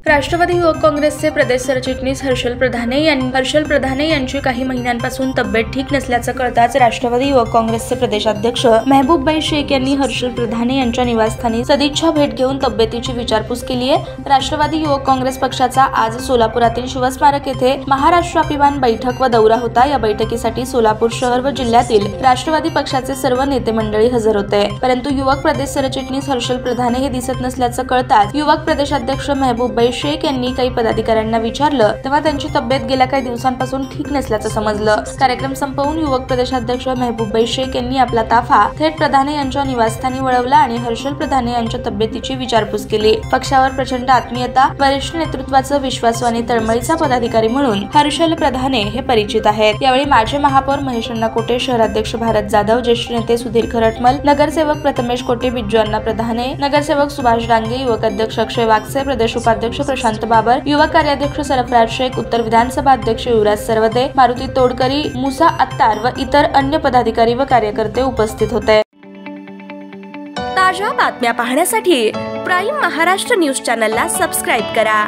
राष्ट्रवादी युवक काँग्रेसचे प्रदेश सरचिटणीस हर्षल प्रधाने यांची काही महिन्यांपासून तब्येत ठीक नसल्याचं कळताच राष्ट्रवादी युवक काँग्रेसचे प्रदेशाध्यक्ष महबूबभाई शेख यांनी हर्षल प्रधाने यांच्या निवासस्थानी सदिच्छा भेट घेऊन तब्येतीची विचारपूस केली आहे। राष्ट्रवादी युवक काँग्रेस पक्षाचा आज सोलापुरातील शिवस्मारक येथे महाराष्ट्र अभियान बैठक व दौरा होता। या बैठकीसाठी सोलापूर शहर व जिल्ह्यातील राष्ट्रवादी पक्षाचे सर्व नेते मंडळी हजर होते, परंतु युवक प्रदेश सरचिटणीस हर्षल प्रधाने हे दिसत नसल्याचं कळताच युवक प्रदेशाध्यक्ष महबूबभाई शेख यांनी काही पदाधिकाऱ्यांना विचारलं, तेव्हा त्यांची तब्येत गेल्या काही दिवसांपासून ठीक नसल्याचं समजलं। कार्यक्रम संपवून युवक प्रदेशाध्यक्ष महबूबभाई शेख यांनी आपला ताफा थेट प्रधाने यांच्या निवासस्थानी वळवला आणि हर्षल प्रधाने यांच्या तब्येतीची विचारपूस केली। पक्षावर प्रचंड आत्मीयता, वरिष्ठ नेतृत्वाचं विश्वासू आणि तळमळीचा पदाधिकारी म्हणून हर्षल प्रधाने हे परिचित आहेत। यावेळी माजी महापौर महेश अण्णा कोटे, शहराध्यक्ष भारत जाधव, ज्येष्ठ नेते सुधीर खरटमल, नगरसेवक प्रथमेश कोटे, बिज्जू अण्णा प्रधाने, नगरसेवक सुभाष डांगे, युवक अध्यक्ष अक्षय वागसे, प्रदेश उपाध्यक्ष प्रशांत बाबर, युवक कार्याध्यक्ष सरफराज शेख, उत्तर विधानसभा अध्यक्ष युवराज सरवदे, मारुती तोडकरी, मुसा अत्तार व इतर अन्य पदाधिकारी व कार्यकर्ते उपस्थित होते। ताज्या बातम्या पाहण्यासाठी प्राईम महाराष्ट्र न्यूज चॅनलला सबस्क्राईब करा।